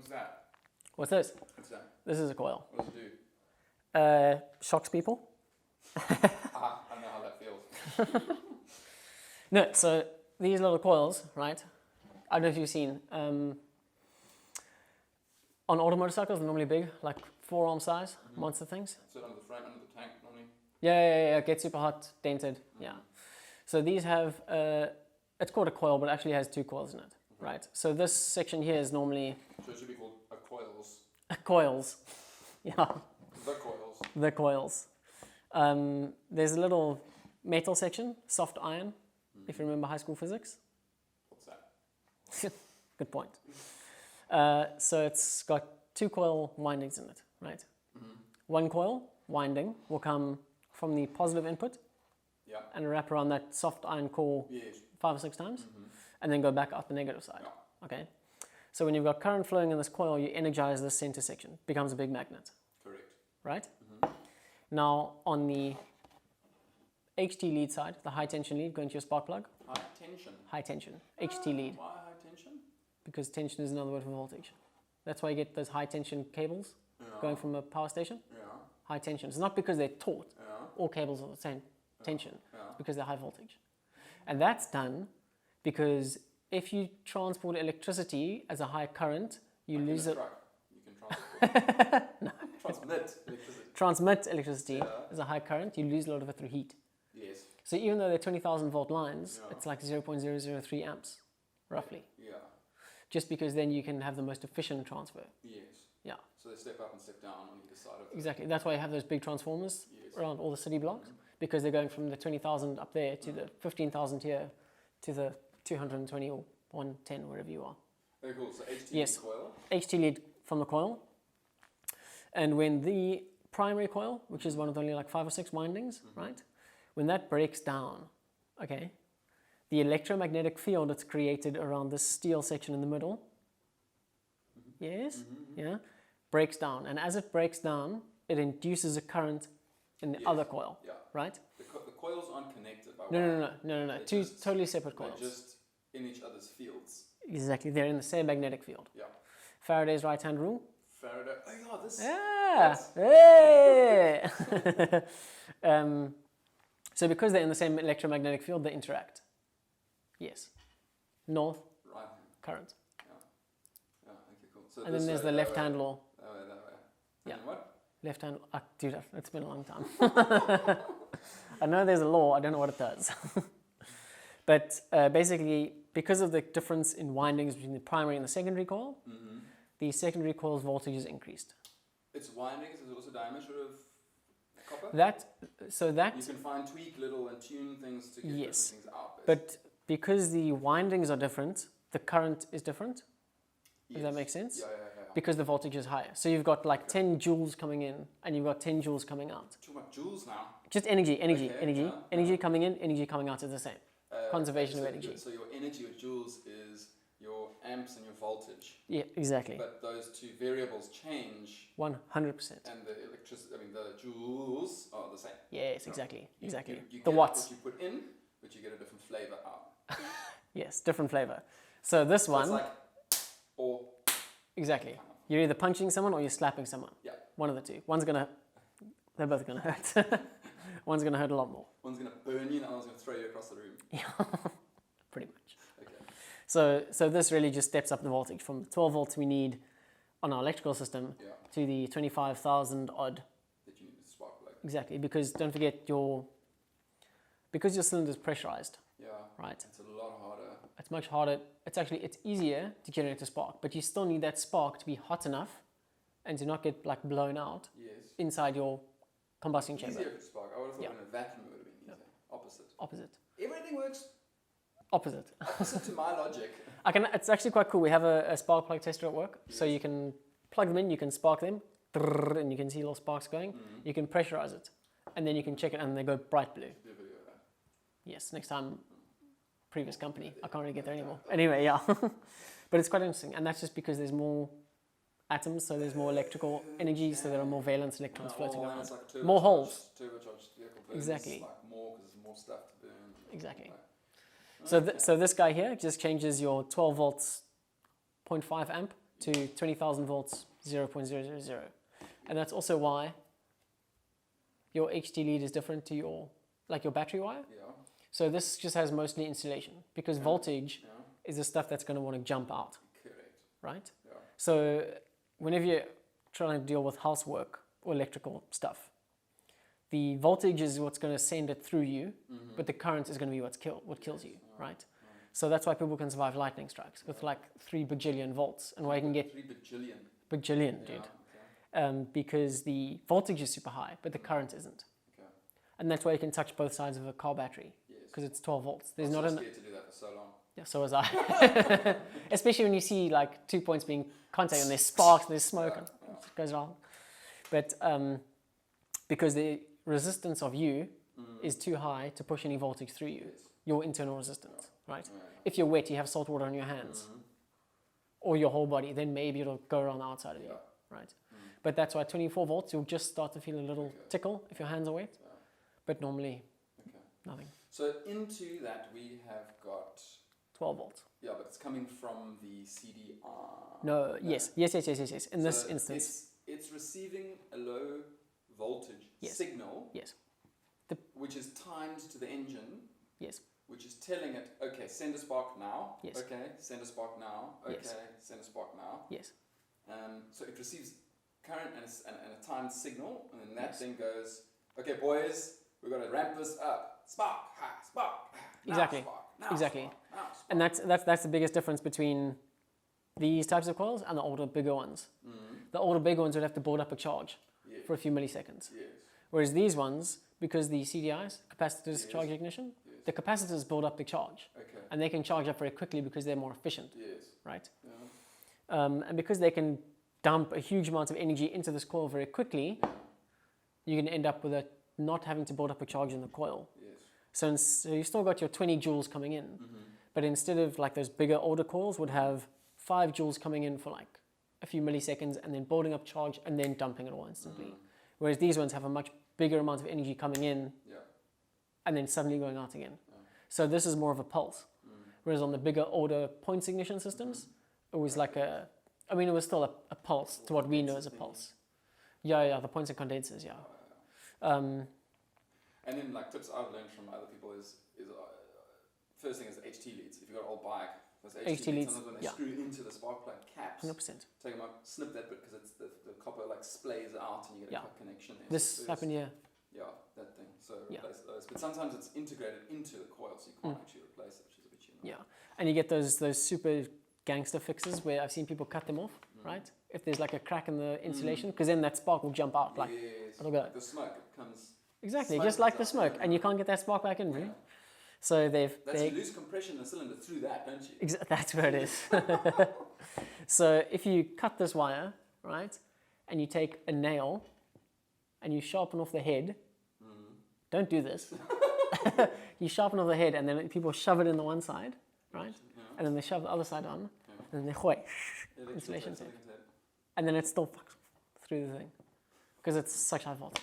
What's that? What's this? What's that? This is a coil. What does it do? Shocks people. I know how that feels. No, so these little coils, right? I don't know if you've seen. On auto motorcycles, they're normally big, like forearm size, monster things. Sit under the frame, under the tank, normally. Yeah. Get super hot, dented. Yeah. So these have, it's called a coil, but it actually has two coils in it, right? So this section here is normally. So it should be called a coils. Coils. Yeah. The coils. The coils. There's a little metal section, soft iron, if you remember high school physics. What's that? Good point. So it's got two coil windings in it, right? One coil winding will come from the positive input and wrap around that soft iron core 5 or 6 times and then go back out the negative side. Yeah. Okay. So when you've got current flowing in this coil, you energize this center section, becomes a big magnet. Correct. Right? Now on the HT lead side, the high tension lead, going to your spark plug. High tension. High tension, HT lead. Why high tension? Because tension is another word for voltage. That's why you get those high tension cables going from a power station. Yeah. High tension. It's not because they're taut. Yeah. All cables are the same tension. Yeah. It's because they're high voltage. And that's done because if you transport electricity as a high current, you lose it. You can transmit electricity. Transmit electricity as a high current, you lose a lot of it through heat. Yes. So even though they're 20,000 volt lines, it's like 0.003 amps, roughly. Yeah. Just because then you can have the most efficient transfer. Yes. Yeah. So they step up and step down on either side of it. Exactly. That's why you have those big transformers around all the city blocks, because they're going from the 20,000 up there to the 15,000 here to the 220 or 110, wherever you are. Very cool. So HT coil. HT lead from the coil. And when the primary coil, which is one of only like 5 or 6 windings, right? When that breaks down, okay, the electromagnetic field that's created around this steel section in the middle, breaks down. And as it breaks down, it induces a current in the other coil, right? The coils aren't connected by No. Two totally separate coils. They're just in each other's fields. Exactly, they're in the same magnetic field. Yeah. Faraday's right-hand rule. Faraday. Oh yeah, this. Yeah. Hey. So because they're in the same electromagnetic field, they interact. Yes. North. Right. Current. Yeah. Okay. Cool. So and then there's the left-hand law. That way. Yeah. And what? Left-hand. Dude, it's been a long time. I know there's a law. I don't know what it does. But basically, because of the difference in windings between the primary and the secondary coil, the secondary coil's voltage is increased. Its windings is also diameter of copper? You can tweak little and tune things to get different things out. But because the windings are different, the current is different. Does that make sense? Yeah. Because the voltage is higher. So you've got like 10 joules coming in and you've got 10 joules coming out. Too much joules now. Just energy. Energy coming in, energy coming out is the same. Conservation of energy. So your energy with joules is your amps and your voltage. Yeah, exactly. But those two variables change. 100%. And the electricity, the joules are the same. Yes, exactly. You the get watts. what you put in, but you get a different flavor out. Yes, different flavor. So this one. It's like, or. Exactly. You're either punching someone or you're slapping someone. Yeah. One of the two. They're both gonna hurt. One's gonna hurt a lot more. One's gonna burn you and the other's gonna throw you across the room. Yeah, pretty much. Okay. So this really just steps up the voltage from 12 volts we need on our electrical system to the 25,000 odd. That you need to spark plug. Exactly, because don't forget because your cylinder is pressurized. Yeah. Right. It's a lot harder. It's much harder. It's easier to generate a spark, but you still need that spark to be hot enough and to not get like blown out inside your combustion chamber. Easier to spark. I would have thought in a vacuum it would have been easier. Opposite. Everything works opposite to my logic. It's actually quite cool. We have a spark plug tester at work, so you can plug them in, you can spark them, and you can see little sparks going. You can pressurize it, and then you can check it, and they go bright blue. Yes, next time. Previous company. I can't really get there anymore. Anyway, yeah. But it's quite interesting, and that's just because there's more atoms, so there's more electrical energy, so there are more valence electrons floating around. Like more holes. Turbocharged vehicle burns exactly. Like more because there's more stuff to burn. Exactly. So this guy here just changes your 12 volts 0.5 amp to 20,000 volts, 0.000. And that's also why your HT lead is different to your battery wire. Yeah. So this just has mostly insulation because voltage is the stuff that's going to want to jump out. Correct. Right? Yeah. So whenever you're trying to deal with housework or electrical stuff, the voltage is what's going to send it through you, but the current is going to be what kills you, right? So that's why people can survive lightning strikes with like 3 bajillion volts, and why you can get 3 bajillion. Bajillion, dude. Okay. Because the voltage is super high, but the current isn't. Okay. And that's why you can touch both sides of a car battery, because it's 12 volts. There's not scared to do that for so long. Yeah, so was I. Especially when you see like 2 points being contact and there's sparks and there's smoke and it goes wrong. But because the resistance of you is too high to push any voltage through you, your internal resistance, right? If you're wet, you have salt water on your hands or your whole body, then maybe it'll go around the outside of you, right? But that's why 24 volts, you'll just start to feel a little tickle if your hands are wet, but normally nothing. So into that we have got 12 volts. Yeah, but it's coming from the CDR. No, yes. In this instance, it's receiving a low voltage signal. Yes. Which is timed to the engine. Yes. Which is telling it, okay, send a spark now. Yes. Okay, send a spark now. Okay, Yes. send a spark now. Yes. So it receives current and a timed signal, and then that then goes, okay, boys, we've got to ramp this up. Spark, spark. Exactly. Spark, exactly. spark. And that's the biggest difference between these types of coils and the older, bigger ones. The older, bigger ones would have to build up a charge for a few milliseconds. Yes. Whereas these ones, because the CDIs, capacitors charge ignition, the capacitors build up the charge. Okay. And they can charge up very quickly because they're more efficient. Yes. Right? Yeah. And because they can dump a huge amount of energy into this coil very quickly, you can end up with it not having to build up a charge in the coil. Yes. So you still got your 20 joules coming in, but instead of like those bigger, older coils would have 5 joules coming in for like a few milliseconds and then building up charge and then dumping it all instantly. Whereas these ones have a much bigger amount of energy coming in and then suddenly going out again. So this is more of a pulse. Whereas on the bigger, older points ignition systems, it was like it was still a pulse to what we know as a pulse. Yeah, the points and condensers, And then like tips I've learned from other people is first thing is the HT leads. If you've got an old bike, those HT leads, sometimes when they screw into the spark plug caps, 100%. take them out, snip that bit because it's the copper like splays out and you get a cut connection there. This happened here. Yeah, that thing. So replace those. But sometimes it's integrated into the coil, so you can't actually replace it, which is a bit cheaper. Yeah, and you get those super gangster fixes where I've seen people cut them off, right? If there's like a crack in the insulation, because then that spark will jump out. Like, it'll go. Like the smoke, it comes... Exactly, just like the smoke, and you can't get that spark back in, really. So you lose compression in the cylinder through that, don't you? That's where it is. So if you cut this wire, right, and you take a nail and you sharpen off the head, don't do this. You sharpen off the head and then people shove it in the one side, right, and then they shove the other side on, and then they hoy, insulation tape, and then it still fucks through the thing because it's such high voltage.